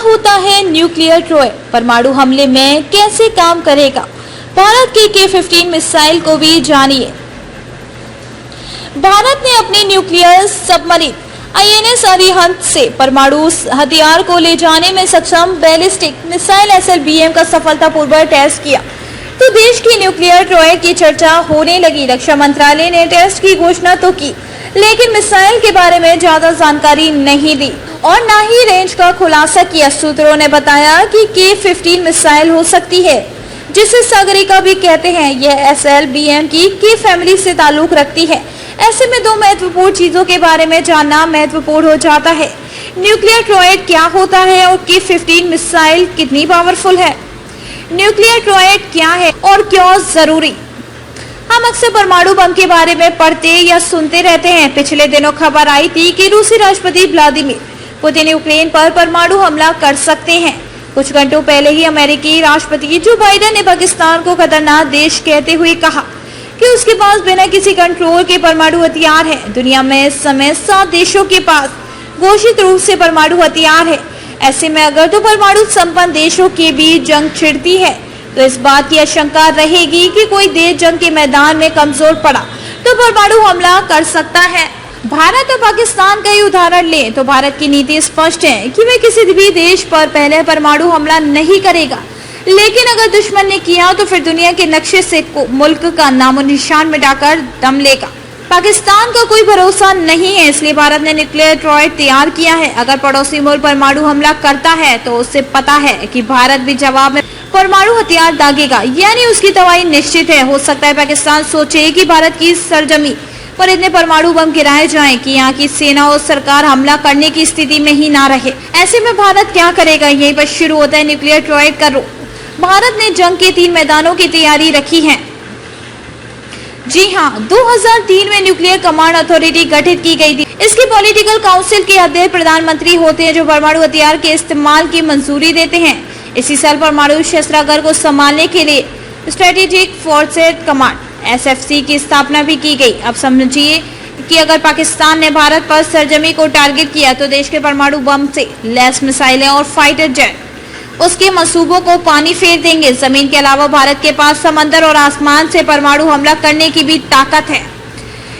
होता है nuclear Troy? परमाणु हमले में कैसे काम करेगा? भारत की K-15 मिसाइल को भी जानिए। भारत ने अपनी न्यूक्लियर सबमरीन INS अरिहंत से परमाणु हथियार को ले जाने में सक्षम बैलिस्टिक मिसाइल SLBM का सफलतापूर्वक टेस्ट किया तो देश की न्यूक्लियर ट्रॉय की चर्चा होने लगी। रक्षा मंत्रालय ने टेस्ट की घोषणा तो की, लेकिन मिसाइल के बारे में ज्यादा जानकारी नहीं दी और न ही रेंज का खुलासा किया। सूत्रों ने बताया कि K-15 मिसाइल हो सकती है, जिसे सागरिका भी कहते हैं। यह SLBM की K फैमिली से ताल्लुक रखती है। ऐसे में दो महत्वपूर्ण चीजों के बारे में जानना महत्वपूर्ण हो जाता है। न्यूक्लियर ट्रॉयड क्या होता है और K-15 मिसाइल कितनी पावरफुल है? न्यूक्लियर ट्रॉयड क्या है और क्यों जरूरी? हम अक्सर परमाणु बम के बारे में पढ़ते या सुनते रहते हैं। पिछले दिनों खबर आई थी कि रूसी राष्ट्रपति व्लादिमीर पुतिन यूक्रेन पर परमाणु हमला कर सकते हैं। कुछ घंटों पहले ही अमेरिकी राष्ट्रपति जो बाइडेन ने पाकिस्तान को खतरनाक देश कहते हुए कहा कि उसके पास बिना किसी कंट्रोल के परमाणु हथियार है। दुनिया में इस समय 7 देशों के पास घोषित रूप से परमाणु हथियार है। ऐसे में अगर तो परमाणु संपन्न देशों के बीच जंग छिड़ती है तो इस बात की आशंका रहेगी कि कोई देश जंग के मैदान में कमजोर पड़ा तो परमाणु हमला कर सकता है। भारत और पाकिस्तान का ही उदाहरण लें तो भारत की नीति स्पष्ट है कि वह किसी भी देश पर पहले परमाणु हमला नहीं करेगा, लेकिन अगर दुश्मन ने किया तो फिर दुनिया के नक्शे से मुल्क का नामो निशान मिटाकर दम लेगा। पाकिस्तान का कोई भरोसा नहीं है, इसलिए भारत ने न्यूक्लियर ट्रॉयड तैयार किया है। अगर पड़ोसी मुल्क परमाणु हमला करता है तो उसे पता है कि भारत भी जवाब में परमाणु हथियार दागेगा, यानी उसकी तबाही निश्चित है। हो सकता है पाकिस्तान सोचे कि भारत की सरजमी पर इतने परमाणु बम गिराए जाएं कि यहाँ की सेना और सरकार हमला करने की स्थिति में ही ना रहे। ऐसे में भारत क्या करेगा? यहीं पर शुरू होता है न्यूक्लियर ट्रॉयड का रोल। भारत ने जंग के 3 मैदानों की तैयारी रखी है। जी हाँ, 2003 में न्यूक्लियर कमांड अथॉरिटी गठित की गई थी। इसके पॉलिटिकल काउंसिल के अध्यक्ष प्रधानमंत्री होते हैं, जो परमाणु हथियार के इस्तेमाल की मंजूरी देते हैं। इसी साल परमाणु शस्त्रागार को संभालने के लिए स्ट्रेटेजिक फोर्सेस कमांड SFC की स्थापना भी की गई। अब समझिए कि अगर पाकिस्तान ने भारत पर सरजमी को टारगेट किया तो देश के परमाणु बम से लैस मिसाइलें और फाइटर जेट उसके मंसूबों को पानी फेर देंगे। जमीन के अलावा भारत के पास समंदर और आसमान से परमाणु हमला करने की भी ताकत है।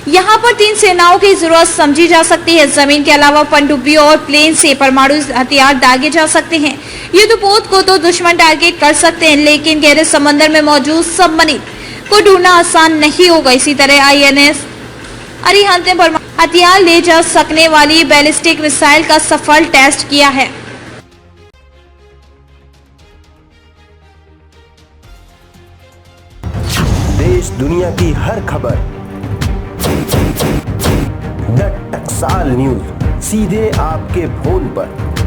यहाँ पर 3 सेनाओं की जरूरत समझी जा सकती है। जमीन के अलावा पनडुब्बियों और प्लेन से परमाणु हथियार दागे जा सकते हैं। युद्धपोत को तो दुश्मन टारगेट कर सकते हैं, लेकिन गहरे समंदर में मौजूद सबमरीन को ढूंढना आसान नहीं होगा। इसी तरह INS अरिहंत ने परमाणु हथियार ले जा सकने वाली बैलिस्टिक मिसाइल का सफल टेस्ट किया है। देश दुनिया की हर खबर द टकसाल न्यूज सीधे आपके फोन पर।